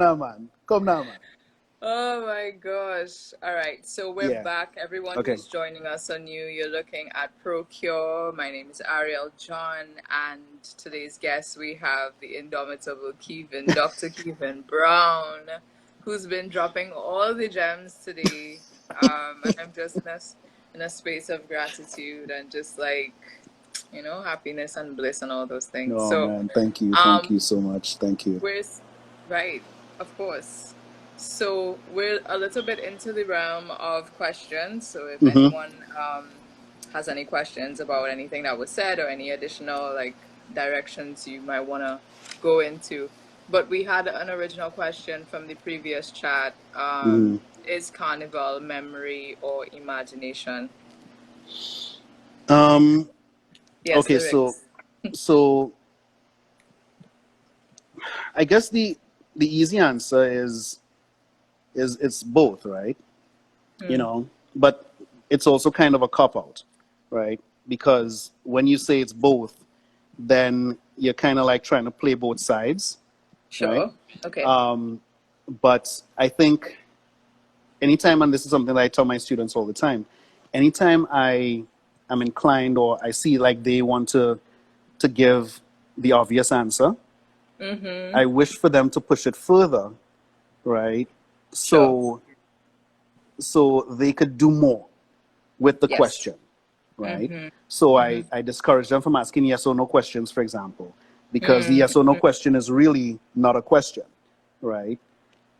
now, man. Come now, man. Oh my gosh. All right. So we're Yeah. back. Everyone Okay. who's joining us on new, you're looking at Procure. My name is Ariel John, and today's guest we have the indomitable Kevin, Dr. Kevin Browne, who's been dropping all the gems today. And I'm just in a space of gratitude and just like, happiness and bliss and all those things. Oh So, man, thank you. Thank um, you so much. Thank you. Where's right, of course. So we're a little bit into the realm of questions. So if Mm-hmm. anyone has any questions about anything that was said or any additional like directions you might want to go into. But we had an original question from the previous chat. Mm-hmm. Is Carnival memory or imagination? Um, Yes, okay, so lyrics. so I guess the easy answer is it's both, right? You Hmm. know, but it's also kind of a cop out, right? Because when you say it's both, then you're kind of like trying to play both sides, right? Sure. Okay. Um, but I think anytime, and this is something that I tell my students all the time, anytime I am inclined or I see like they want to give the obvious answer, Mm-hmm. I wish for them to push it further, right? Sure. So so they could do more with the Yes. question, right? Mm-hmm. So Mm-hmm. I discourage them from asking yes or no questions, for example, because the yes or no Mm-hmm. question is really not a question, right?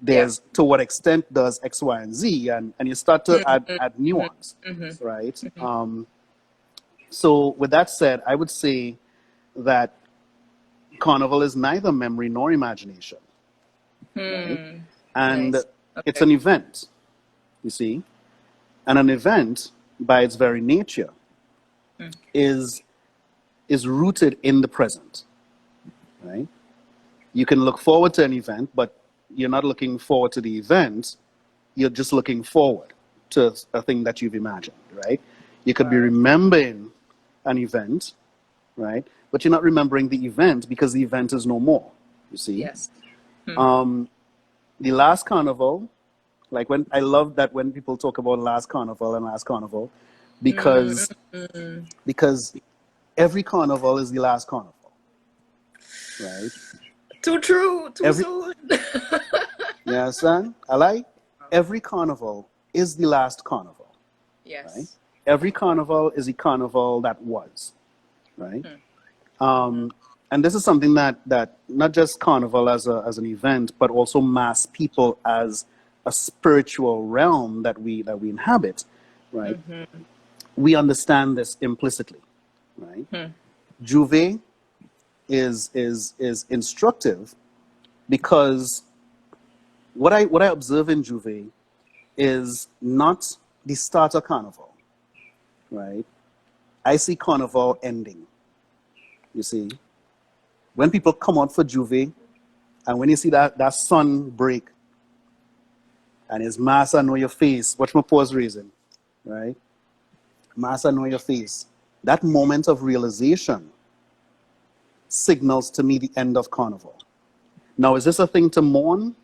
Yeah. There's to what extent does X, Y, and Z, and you start to add Mm-hmm. nuance, Mm-hmm. right? Mm-hmm. So with that said, I would say that Carnival is neither memory nor imagination, right? Hmm. And Nice. it's Okay. an event, you see, and an event by its very nature Mm. is is rooted in the present, right? You can look forward to an event, but you're not looking forward to the event. You're just looking forward to a thing that you've imagined, right? You could be Wow. remembering an event, right? But you're not remembering the event because the event is no more, you see? Yes. Hmm. The last carnival, like when I love that when people talk about last carnival and last carnival, because Mm-hmm. because every carnival is the last carnival, right? Too true. Too Every soon. You understand? I like every carnival is the last carnival, right? Yes. Every carnival is a carnival that was, right? Hmm. Mm-hmm. And this is something that not just carnival as an event, but also mass people as a spiritual realm that we inhabit, right? Mm-hmm. We understand this implicitly, right? Hmm. Juve is instructive because what I observe in Juve is not the starter carnival, right? I see carnival ending. You see, when people come out for Juve, and when you see that sun break and his massa know your face, watch my pause raising, right? Massa know your face. That moment of realization signals to me the end of carnival. Now, is this a thing to mourn?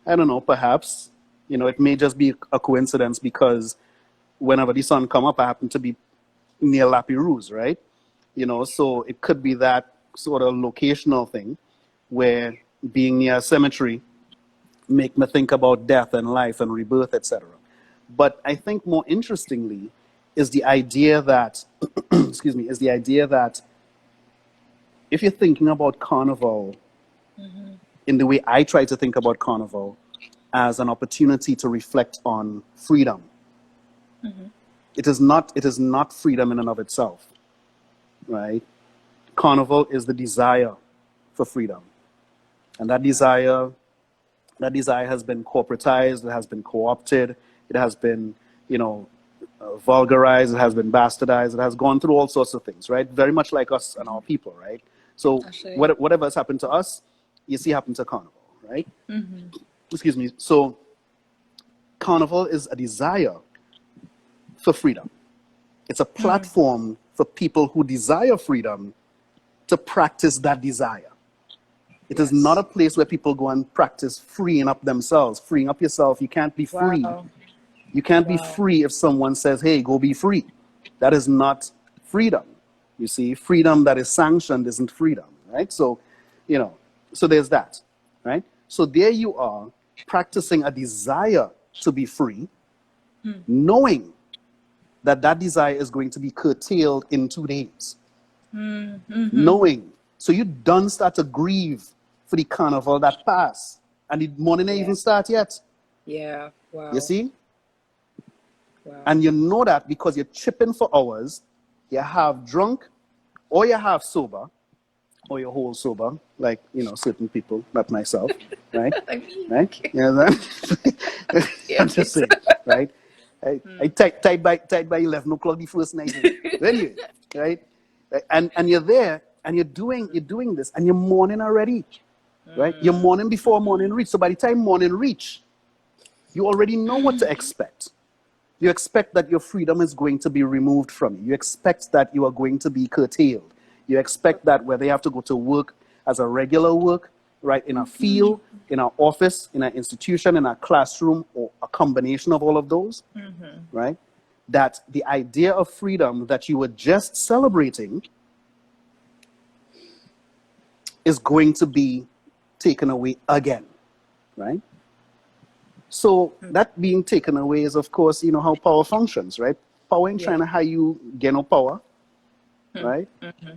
I don't know, perhaps. It may just be a coincidence because whenever the sun come up, I happen to be near La Perouse, right? So it could be that sort of locational thing where being near a cemetery make me think about death and life and rebirth, etc. But I think more interestingly is the idea that, excuse me, is the idea that if you're thinking about carnival Mm-hmm. in the way I try to think about carnival as an opportunity to reflect on freedom, Mm-hmm. it is not freedom in and of itself, right? Carnival is the desire for freedom. And that desire has been corporatized, it has been co-opted, it has been, you know, vulgarized, it has been bastardized, it has gone through all sorts of things, right? Very much like us and our people, right? So Actually. whatever has happened to us, you see happen to Carnival, right? Mm-hmm. Excuse me. So Carnival is a desire for freedom. It's a Hmm. platform for people who desire freedom to practice that desire, It is not a place where people go and practice freeing up themselves. Freeing up yourself, you can't be free. Wow. You can't be free if someone says, hey, go be free. That is not freedom. You see, freedom that is sanctioned isn't freedom, right? So, you know, so there's that, right? So there you are practicing a desire to be free, knowing that that desire is going to be curtailed in 2 days. Knowing. So you don't start to grieve for the carnival that passed. And the morning ain't even start yet. Yeah. Wow. You see? Wow. And you know that because you're chipping for hours, you're half drunk, or you're half sober, or you're whole sober, like, you know, certain people, not myself, right? Right? You know that? I'm just saying, right? I tied by 11 o'clock the first night. Anyway, right? And you're there, and you're doing this, and you're mourning already, right? You're mourning before morning reach. So by the time morning reach, you already know what to expect. You expect that your freedom is going to be removed from you. You expect that you are going to be curtailed. You expect that whether you have to go to work as a regular work, right, in a field, in an office, in an institution, in a classroom, or a combination of all of those, right, that the idea of freedom that you were just celebrating is going to be taken away again, right? So that being taken away is, of course, you know how power functions, right? Power ain't trying to how you get no power, right?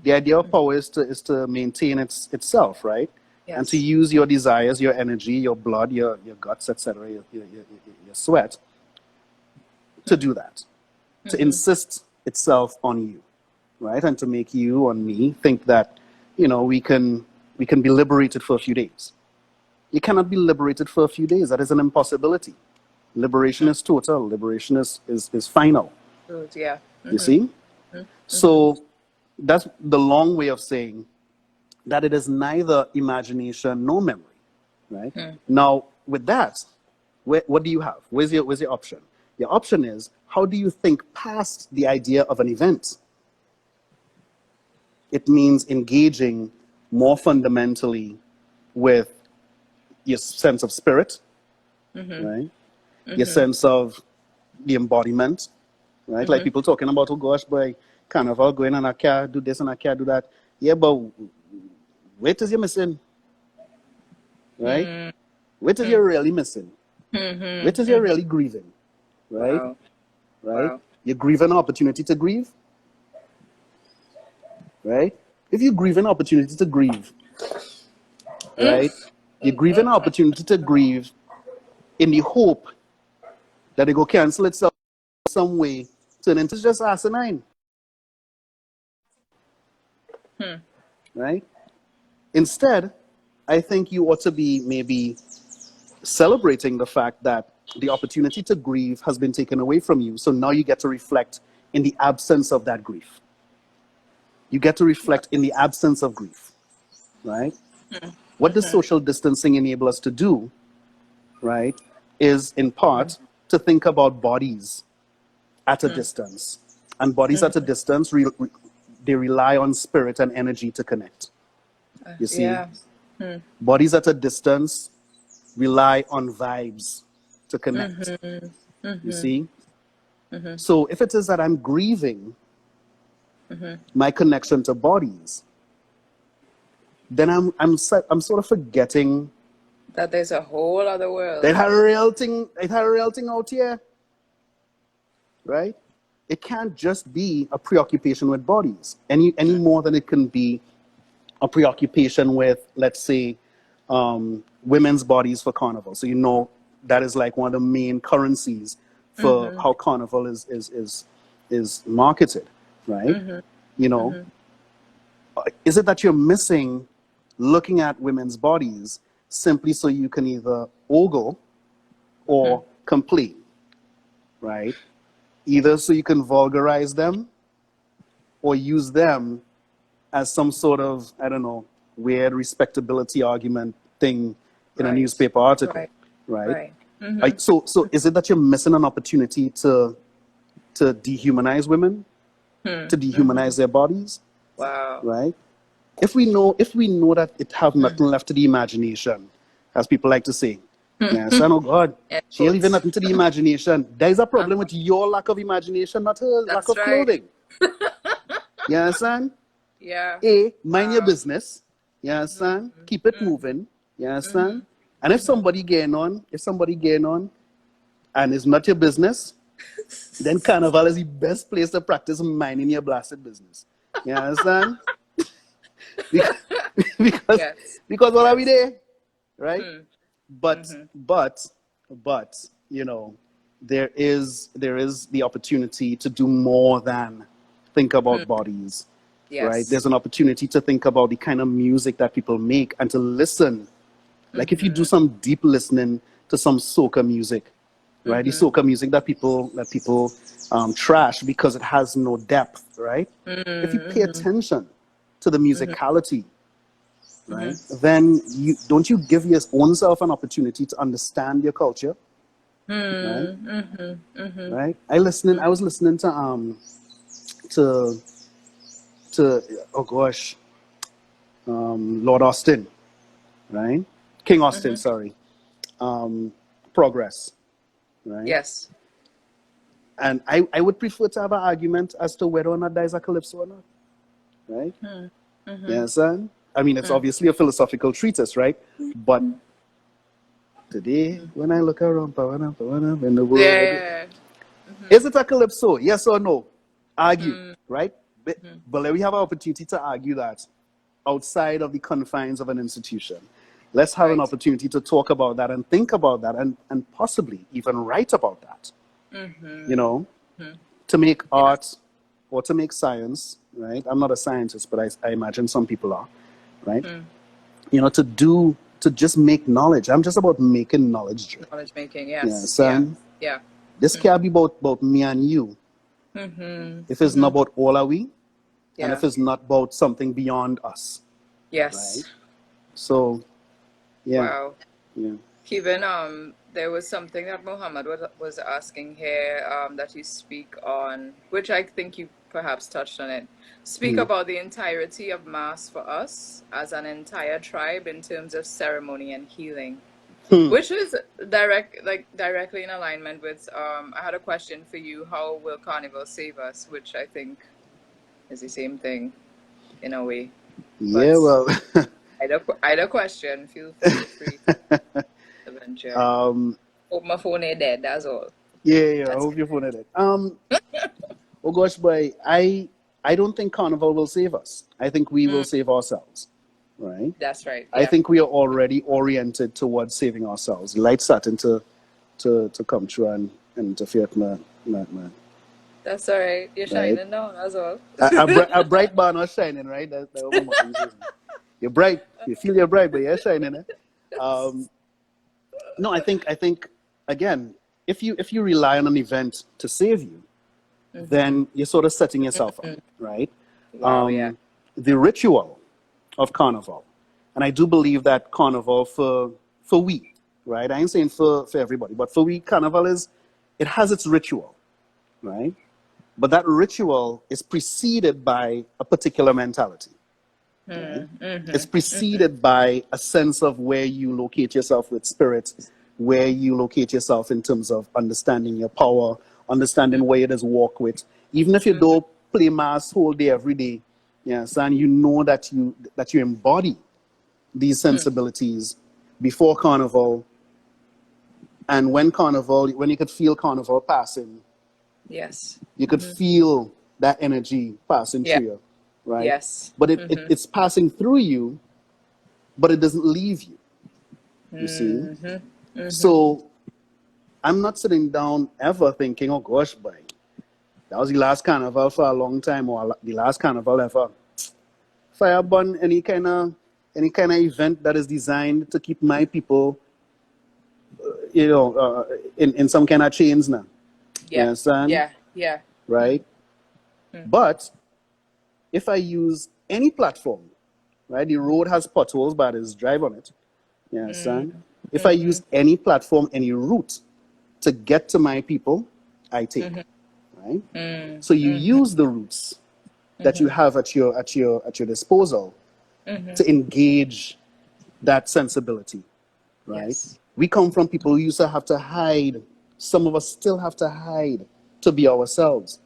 The idea of power is to maintain itself, right? Yes. And to use your desires, your energy, your blood, your guts, etc., your sweat, to do that, to insist itself on you, right? And to make you and me think that, you know, we can be liberated for a few days. You cannot be liberated for a few days. That is an impossibility. Liberation is total. Liberation is final. Yeah. You see? So that's the long way of saying that it is neither imagination nor memory, right? Now, with that, what do you have? Where's your option? Your option is, how do you think past the idea of an event? It means engaging more fundamentally with your sense of spirit, right? Your sense of the embodiment, right? Like people talking about, oh gosh, boy, Carnival going and I can't do this and I can't do that. Yeah, but wait is you missing, right? Wait is you're really missing. Wait is you're really grieving, right? Wow. Right? Wow. You're grieving an opportunity to grieve, right? If you grieve an opportunity to grieve, right? You grieve an opportunity to grieve in the hope that it will cancel itself some way, turn into just asinine. Right? Instead, I think you ought to be maybe celebrating the fact that the opportunity to grieve has been taken away from you. So now you get to reflect in the absence of that grief. You get to reflect in the absence of grief, right? What does social distancing enable us to do, right, is in part to think about bodies at a distance. And bodies at a distance, they rely on spirit and energy to connect. You see? Bodies at a distance rely on vibes to connect. You see? So if it is that I'm grieving my connection to bodies, then I'm sort of forgetting that there's a whole other world. It had a real thing out here, right? It can't just be a preoccupation with bodies any more than it can be a preoccupation with, let's say, women's bodies for Carnival. So you know that is like one of the main currencies for how Carnival is marketed, right? You know, is it that you're missing looking at women's bodies simply so you can either ogle or complain, right? Either so you can vulgarize them or use them as some sort of, I don't know, weird respectability argument thing in a newspaper article, right? So is it that you're missing an opportunity to dehumanize women, to dehumanize their bodies? Wow. Right? if we know that it have nothing left to the imagination, as people like to say, yes, and oh God, End she ain't leaving quotes. nothing to the imagination. There is a problem with your lack of imagination, not her lack That's of right. clothing. You understand? Yeah. Mind your Wow. business. You understand? Keep it moving. You understand? And if somebody getting on, and it's not your business, then Carnival is the best place to practice minding your blasted business. You understand? because because Yes. because what are we Yes. there, right? But you know, there is the opportunity to do more than think about bodies, right? Yes. There's an opportunity to think about the kind of music that people make and to listen. Like if you do some deep listening to some soca music, right? The soca music that people trash because it has no depth, right? If you pay attention to the musicality, right, then you give your own self an opportunity to understand your culture, right? Right. I was listening to oh gosh, Lord Austin, right? King Austin, sorry. Progress, right? Yes. And I would prefer to have an argument as to whether or not there is a calypso or not, right? Yes, and I mean it's obviously a philosophical treatise, right? But today, when I look around, in the world, Yeah. is it a calypso? Yes or no? Argue, right? But we have an opportunity to argue that outside of the confines of an institution. Let's have an Right. opportunity to talk about that and think about that and possibly even write about that. You know, to make Yeah. art or to make science, right? I'm not a scientist, but I imagine some people are, right? You know, to just make knowledge. I'm just about making knowledge. Knowledge making. Yeah, Yes. Yeah. son. Yeah. This can't be about me and you. If it's not about all are we, and Yeah. if it's not about something beyond us, right? Yes. So, yeah, Wow. yeah. Kevin, there was something that Muhammad was asking here, that you speak on, which I think you perhaps touched on it. Speak Hmm. about the entirety of Mass for us as an entire tribe in terms of ceremony and healing, Hmm. which is directly in alignment with. I had a question for you. How will Carnival save us? Which I think is the same thing in a way, Yeah, but well, either question. Feel free to venture. um, Hope my phone ain't dead, that's all. yeah. I That's hope you found it. Oh gosh, boy, I don't think Carnival will save us. I think we will save ourselves, right? that's right. I Yeah. think we are already oriented towards saving ourselves. Light starting to come true and interfere with my That's all right. You're right. shining now, that's all. A bright bar not shining, right? That's what my mom says. You're bright. You feel you're bright, but you're shining. Eh? Um, no, I think again, if you rely on an event to save you, then you're sort of setting yourself up, right? Wow, yeah. Um, the ritual of Carnival, and I do believe that Carnival for we, right? I ain't saying for everybody, but for we, Carnival it has its ritual, right? But that ritual is preceded by a particular mentality, right? It's preceded by a sense of where you locate yourself with spirit, where you locate yourself in terms of understanding your power, understanding where it is walk with. Even if you don't play mass whole day every day, yes, and you know that you embody these sensibilities before Carnival, and when you could feel Carnival passing, Yes. you could feel that energy passing Yeah. through you, right? Yes. But it's passing through you, but it doesn't leave you. You see? So I'm not sitting down ever thinking, oh gosh, boy, that was the last carnival for a long time, or the last carnival ever. Fire burn any kind of event that is designed to keep my people, in some kind of chains now. You Yeah. understand? Yeah. Yeah. Right? But if I use any platform, right? The road has potholes, but there's drive on it. You understand? If I use any platform, any route to get to my people, I take. Right? So you use the routes that you have at your disposal to engage that sensibility, right? Yes. We come from people who used to have to hide. Some of us still have to hide to be ourselves,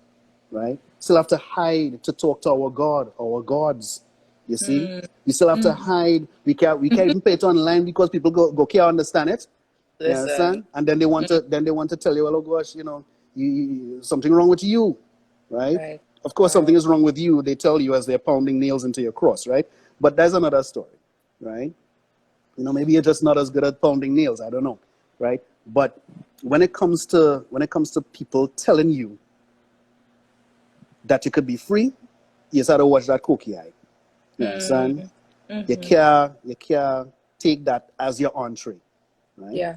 right? Still have to hide to talk to our God, our gods. You see, we still have to hide. We can't even put it online because people go can't understand it. You Listen. understand? And then they want to tell you, well, oh gosh, something wrong with you, right? Right. Of course, something Right. is wrong with you. They tell you as they're pounding nails into your cross, right? But that's another story, right? Maybe you're just not as good at pounding nails. I don't know, right? But when it comes to people telling you that you could be free, you just have to watch that cookie eye. You understand? You can't take that as your entree, right? Yeah.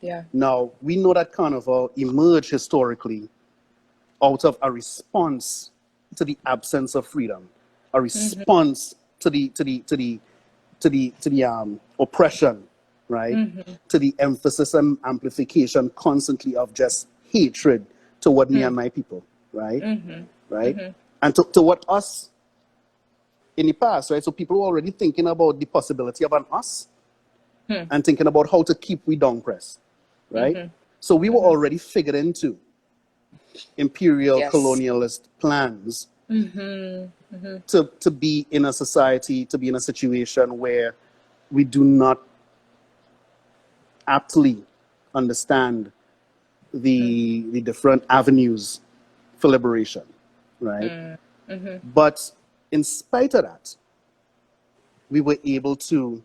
Yeah. Now we know that Carnival emerged historically out of a response to the absence of freedom, a response to the oppression, right? To the emphasis and amplification constantly of just hatred toward me and my people, right? Right? And to what us in the past, right? So people were already thinking about the possibility of an us and thinking about how to keep we down press, right? So we were already figured into imperial Yes. colonialist plans to be in a society, to be in a situation where we do not aptly understand the different avenues for liberation, right? But in spite of that, we were able to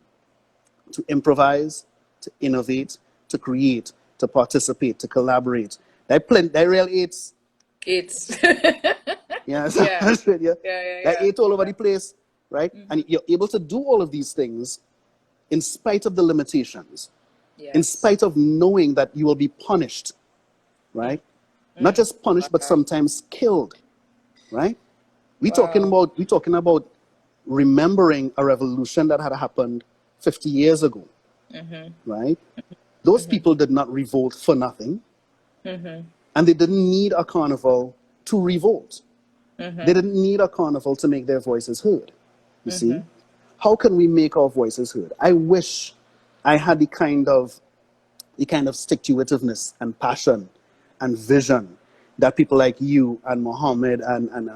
improvise, to innovate, to create, to participate, to collaborate. That real aids, It's yeah, yeah. yeah, Yeah. Yeah. that Yeah. ate all over the place, right? And you're able to do all of these things in spite of the limitations, in Yes. spite of knowing that you will be punished, right? Not just punished, but Wow. sometimes killed, right? Wow. We talking about remembering a revolution that had happened 50 years ago, right? Those people did not revolt for nothing, and they didn't need a carnival to revolt. They didn't need a carnival to make their voices heard. You see, how can we make our voices heard? I wish I had the kind of stick-to-itiveness and passion and vision that people like you and Mohammed and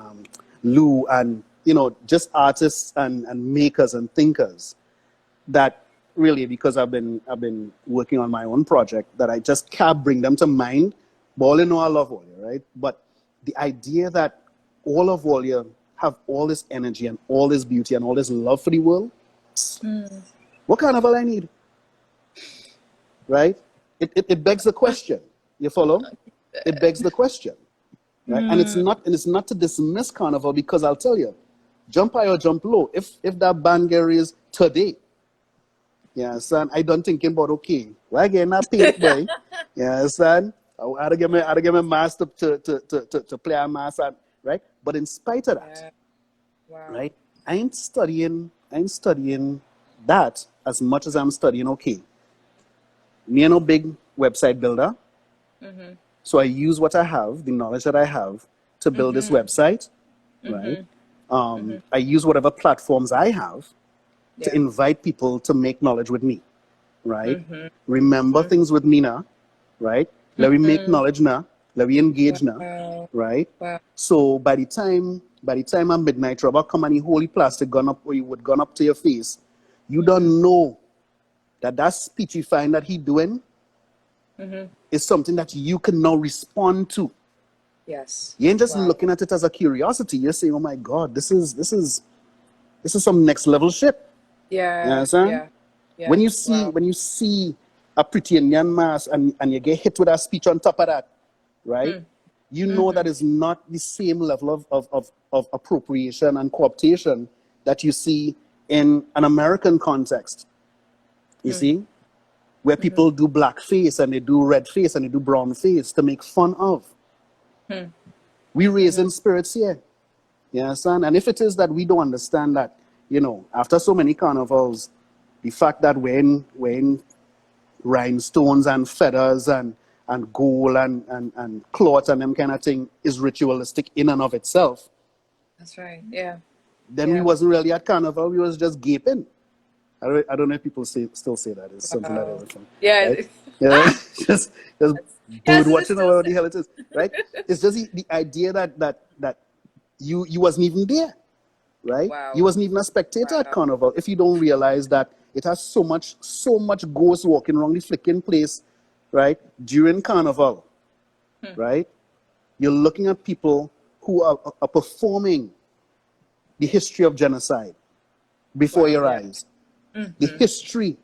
Lou and just artists and makers and thinkers that really, because I've been working on my own project, that I just can't bring them to mind. But all in all, I love Walia, right? But the idea that all of Walia have all this energy and all this beauty and all this love for the world, what carnival I need, right? It begs the question. You follow? It begs the question, right? And it's not to dismiss carnival, because I'll tell you, jump high or jump low. If that banger is today, yeah, son, I don't thinking about okay. Well, again, not paid, boy. Yeah, son. I had to get my master to play a master, right? But in spite of that, Yeah. Wow. right? I ain't studying that as much as I'm studying okay. Me no big website builder. So I use what I have, the knowledge that I have, to build this website, right? I use whatever platforms I have to Yeah. invite people to make knowledge with me, right? Remember things with me now, right? Let me make knowledge now. Let me engage now, Wow. right? Wow. So by the time a midnight robber come and he holy plastic gun up, or you would gun up to your face, you don't know that speechifying that he doing is something that you can now respond to. Yes. You ain't just Wow. looking at it as a curiosity. You're saying, "Oh my God, this is some next level shit." You Yeah. understand? Yeah. When Yeah. you see Wow. when you see a pretty Indian mask and you get hit with a speech on top of that, right? You know that is not the same level of appropriation and cooptation that you see in an American context. You see? Where people do blackface and they do red face and they do brown face to make fun of. We raise in spirits here. You understand? And if it is that we don't understand that, after so many carnivals, the fact that we're in rhinestones and feathers and gold and cloth and them kind of thing is ritualistic in and of itself, That's right. Yeah. then we wasn't really at Carnival. We was just gaping. I don't know if people still say that. It's something that I Wow. learned from, Yeah. right? Yeah, just bird Yes, it is watching or still whatever the hell it is, right? It's just the idea that you wasn't even there, right? You wow. wasn't even a spectator at Wow. Carnival if you don't realize that it has so much ghosts walking around the flicking place, right? During Carnival, right? You're looking at people who are performing the history of genocide before Wow. your Yeah. eyes, the history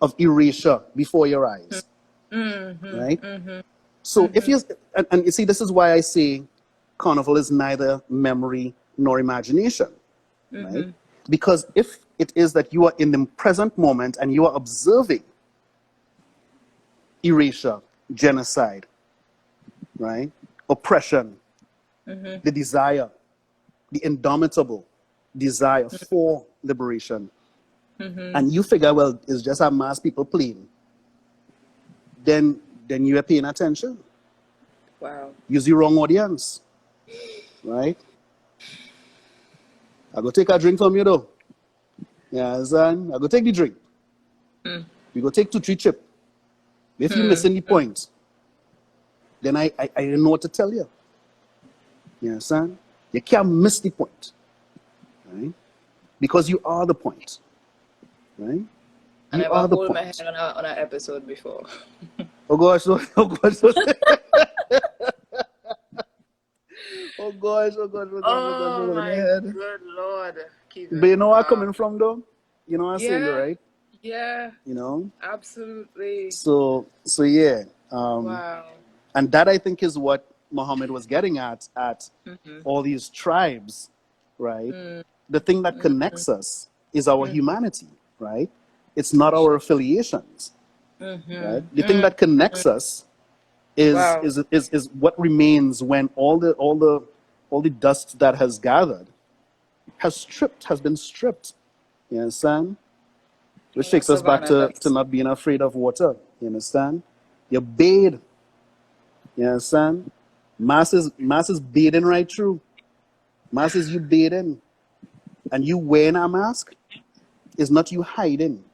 of erasure before your eyes, right? So if you and you see, this is why I say Carnival is neither memory nor imagination, right? Because if it is that you are in the present moment and you are observing erasure, genocide, right, oppression, the desire, the indomitable desire for liberation, and you figure, well, it's just a mass people playing, then you are paying attention. Wow. Use the wrong audience, right? I go take a drink from you though. Yeah, son. I go take the drink. We go take 2-3 chip. If you missing the point, then I don't know what to tell you. You understand? You can't miss the point, right? Because you are the point, right? I You never are the hold my head point. on an episode before. Oh gosh, oh gosh, oh gosh, oh gosh, oh gosh, oh gosh, Oh oh gosh, my my head. good Lord, But you Kevin. know where I'm coming from though? You know what I'm saying though, Yeah, right? yeah, You know? absolutely. So yeah. Wow. And that I think is what Muhammad was getting at Mm-hmm. all these tribes, right? The thing that connects us is our humanity, right? It's not our affiliations, right? The thing that connects us is Wow. what remains when all the dust that has gathered has been stripped. You understand? Which In the takes us back savannah, to that's not being afraid of water. You understand? You bathe. You understand? Mass is bathing right through. Mass is you bathing. And you wearing a mask is not you hiding,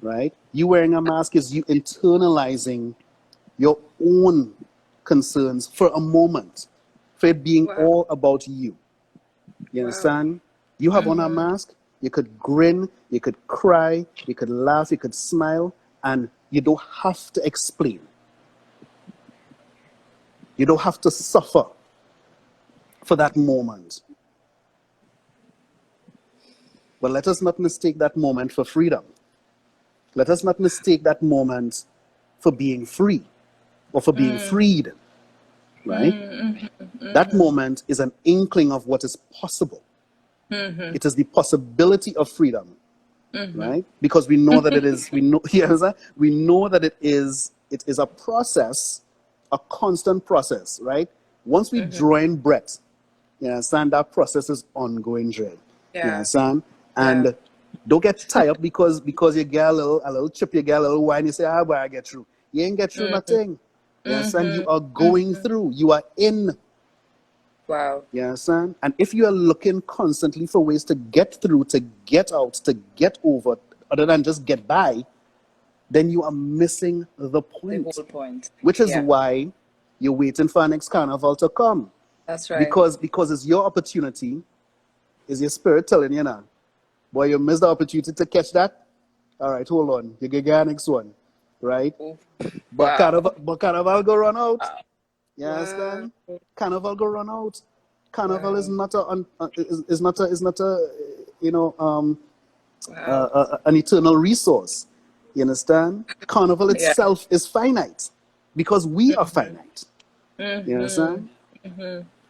right? You wearing a mask is you internalizing your own concerns for a moment, for it being wow. all about you. You Wow. understand? You have on a mask, you could grin, you could cry, you could laugh, you could smile, and you don't have to explain. You don't have to suffer for that moment. But let us not mistake that moment for freedom. Let us not mistake that moment for being free or for being freed, right? That moment is an inkling of what is possible. It is the possibility of freedom, right? Because we know that it is, we know, yes, we know that it is a process, a constant process, right? Once we draw in breath, you understand, that process is ongoing dread. You Yeah. understand? Yeah. And don't get tired because you get a little chip, you get a little wine, you say, boy, I get through. You ain't get through nothing. You understand? You are going through. You are in. Wow. You understand? And if you are looking constantly for ways to get through, to get out, to get over, other than just get by, then you are missing the The point. whole point. Which is Yeah. why you're waiting for our next carnival to come. That's right. Because it's your opportunity, is your spirit telling you now, boy, you missed the opportunity to catch that. All right, hold on, you get the next one, right? Oof. But Wow. carnival go run out. Wow. You Wow. understand? Carnival go run out. Carnival is Wow. not is not a you know Wow. an eternal resource. You understand? Carnival Yeah. itself is finite because we are finite. You understand?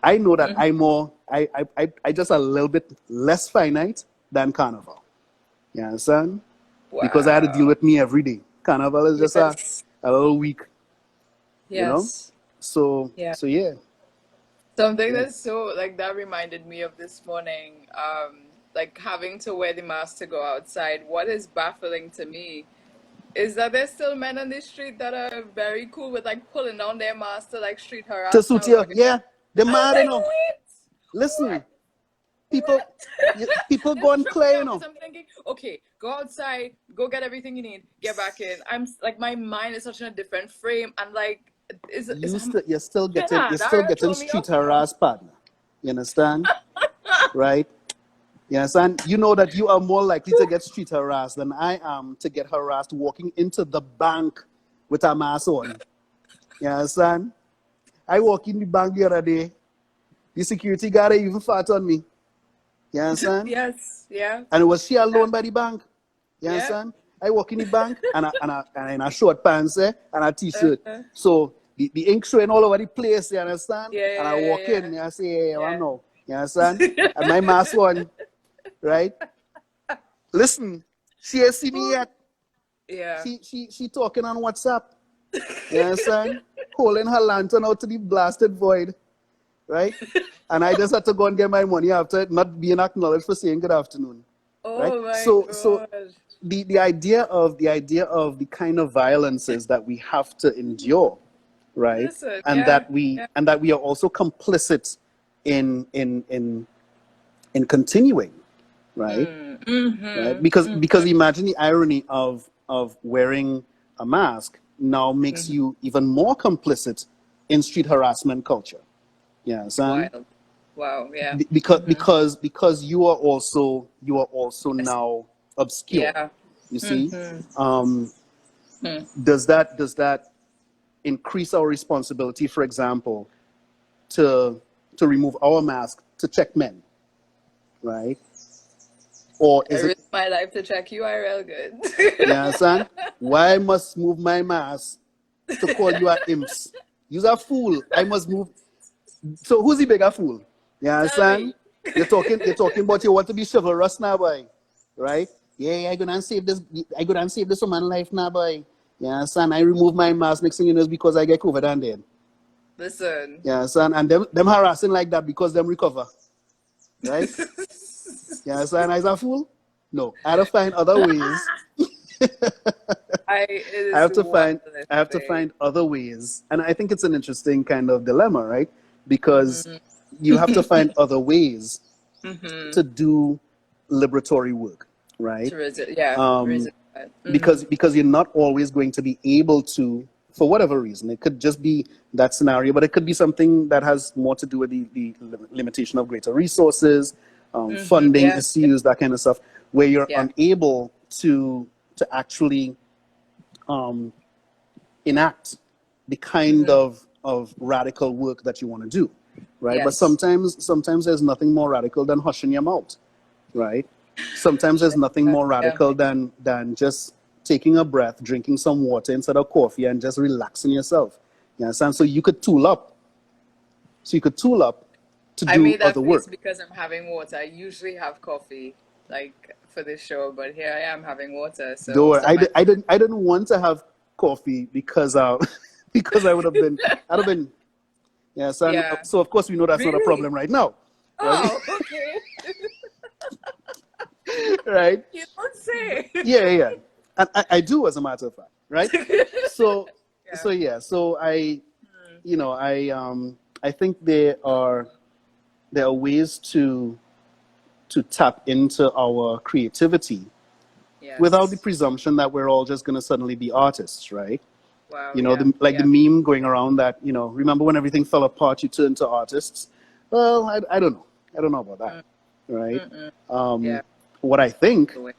I know that I'm more, I just a little bit less finite than Carnival. You understand? Because I had to deal Wow. with me every day. Carnival is just Yes. a little weak, you know? Yes. Yeah. So yeah. Something Yeah. that's so like that reminded me of this morning, like having to wear the mask to go outside. What is baffling to me is that there's still men on the street that are very cool with like pulling down their mask to like street To harass. And I suit was you, like, yeah. They're I was mad like, enough. wait, Listen, what? people, people go and Tripping me play, you out know. because I'm thinking, okay, go outside, go get everything you need, get back in. I'm like, my mind is such in a different frame, and like, You're still Daria getting throw me street off, you know. harassed, partner. You understand? Right? You understand? You know that you are more likely to get street harassed than I am to get harassed walking into the bank with a mask on. You understand? I walk in the bank the other day. The security guard even fart on me. You understand? Yes, yeah, And was she yeah, alone by the bank? You yeah. understand? I walk in the bank and in a short pants and a t-shirt. Uh-huh. So the ink showing all over the place, you understand? Yeah, And I yeah, walk in yeah, and I say, hey, I yeah, know. You understand? yeah. And my mask on, right? Listen, she has seen me yet. Yeah. She talking on WhatsApp. You understand? Holding her lantern out to the blasted void, right? And I just had to go and get my money after not being acknowledged for saying good afternoon, right? Oh my So God. the idea of the kind of violences that we have to endure, right? Listen, And yeah, yeah. that we are also complicit in continuing, right? Right? Because imagine the irony of wearing a mask now makes you even more complicit in street harassment culture. Yeah, son. Wild. Wow, yeah. Because you are also now obscure. Yeah. You see, um, does that increase our responsibility, for example, to remove our mask to check men, right? Or I is it, risk my life to check you are real good. you understand? Why I must move my mask to call you a imps? You're a fool. I must move. So who's the bigger fool? You Tell understand? me. You're talking about you want to be chivalrous now, boy. Right? Yeah, I gonna save this woman life now, boy. You understand? I remove my mask, next thing you know is because I get COVID and dead. Listen. You understand? And them harassing like that because them recover. Right? You understand? I's a fool? No. I have to find other ways. It I is have to wild, find I I have to say. find other ways. And I think it's an interesting kind of dilemma, right? Because you have to find other ways to do liberatory work, right? To resist, yeah, Um, resist that. because you're not always going to be able to, for whatever reason. It could just be that scenario, but it could be something that has more to do with the limitation of greater resources, funding Yeah, yeah, issues, that kind of stuff, where you're yeah. unable to actually um, enact the kind of radical work that you want to do, right? But Yes. sometimes there's nothing more radical than hushing your mouth, right? Sometimes there's nothing more Yeah. radical than just taking a breath, drinking some water instead of coffee, and just relaxing yourself. You understand? So you could tool up. So you could tool up to I do made that other face work. because I'm having water. I usually have coffee, like for this show, but here I am having water. Don't So worry. some I didn't want to have coffee because because I'd have been. Yeah, so, yeah. so of course we know that's not a Really? problem right now, right? Oh, okay. Right? You don't say. Yeah. And I do, as a matter of fact, right? So, Yeah. so yeah, so I think there are ways to tap into our creativity without the Yes. presumption that we're all just going to suddenly be artists, right? Wow. You know, Yeah. the Yeah. meme going around that, remember when everything fell apart, you turned to artists? Well, I don't know. I don't know about that, right? Yeah. What I think, The way.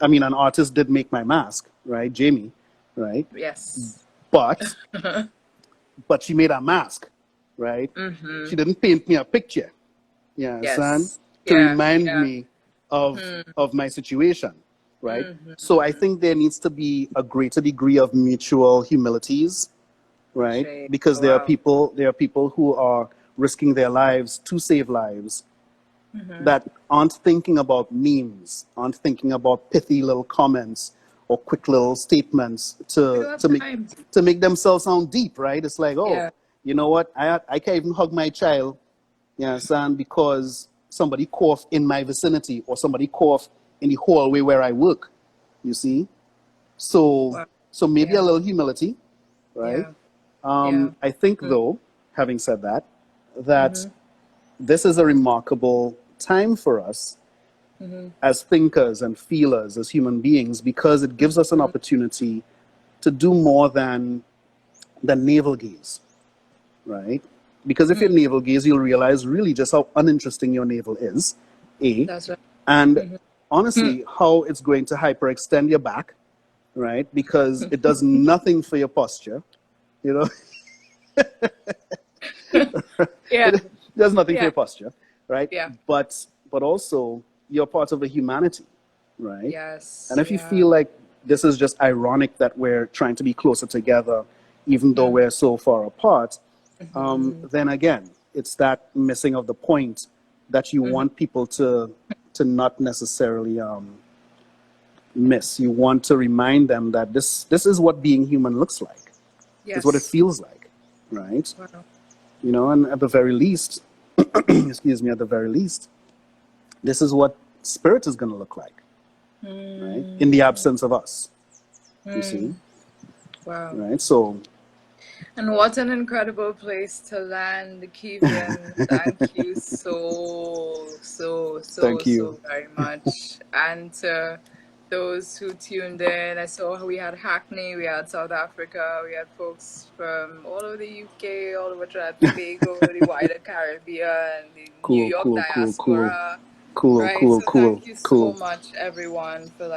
I mean, an artist did make my mask, right? Jamie, right? Yes. But she made a mask, right? She didn't paint me a picture, yeah, son, Yes. to Yeah. remind Yeah. me of my situation, right? So I think there needs to be a greater degree of mutual humilities, right? Shay. Because Oh, wow. there are people who are risking their lives to save lives that aren't thinking about memes, aren't thinking about pithy little comments or quick little statements We to don't to have make time. to make themselves sound deep, right? It's like, oh, Yeah. you know what? I can't even hug my child, you understand, because somebody coughed in my vicinity or somebody coughed in the hallway where I work. You see? So Wow. maybe a Yeah. little humility, right? Yeah. Yeah. I think, though, having said that, that this is a remarkable time for us as thinkers and feelers, as human beings, because it gives us an opportunity to do more than navel gaze, right? Because if you navel gaze, you'll realize really just how uninteresting your navel is, A, That's right. and honestly, how it's going to hyperextend your back, right? Because it does nothing for your posture, you know? Yeah. It does nothing for Yeah. your posture, right? Yeah. But also you're part of a humanity, right? Yes. And if you Yeah. feel like this is just ironic that we're trying to be closer together, even though we're so far apart, then again, it's that missing of the point that you want people to not necessarily miss. You want to remind them that this is what being human looks like. It's what it Yes. feels like, right? Wow. You know, and at the very least, excuse me, at the very least, this is what spirit is going to look like, right? In the absence of us, you see, Wow. right? So, And what an incredible place to land, Kevin. Thank you thank you. so very much. And to those who tuned in, I saw we had Hackney, we had South Africa, we had folks from all over the UK, all over Trinidad and Tobago, the wider Caribbean, the New Cool, York cool, cool, cool, diaspora. cool, Right, cool, so cool, thank you so cool. much, everyone, for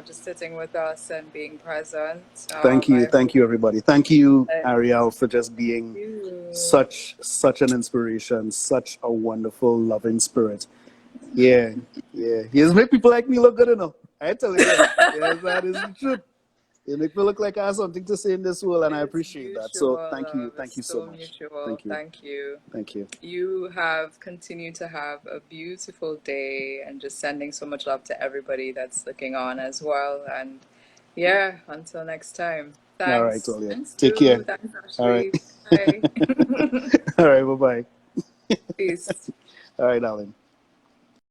just sitting with us and being present. Thank you, I thank hope you, everybody. Thank you, that Ariel, for just being you. such an inspiration, such a wonderful, loving spirit. Yeah, yeah. He has make people like me look good enough. I tell you that. Yes, that is the truth. You make me look like I have something to say in this world, and I It's appreciate that. So mutual, love. thank It's you so so much. mutual. Thank you, Thank you. thank you. You have continued to have a beautiful day, and just sending so much love to everybody that's looking on as well. And yeah, until next time. All right, Thanks. Tolia. Thanks, Take care. Stu. Thanks, All right. Ashley. Bye. All right, bye bye. Peace. All right, darling.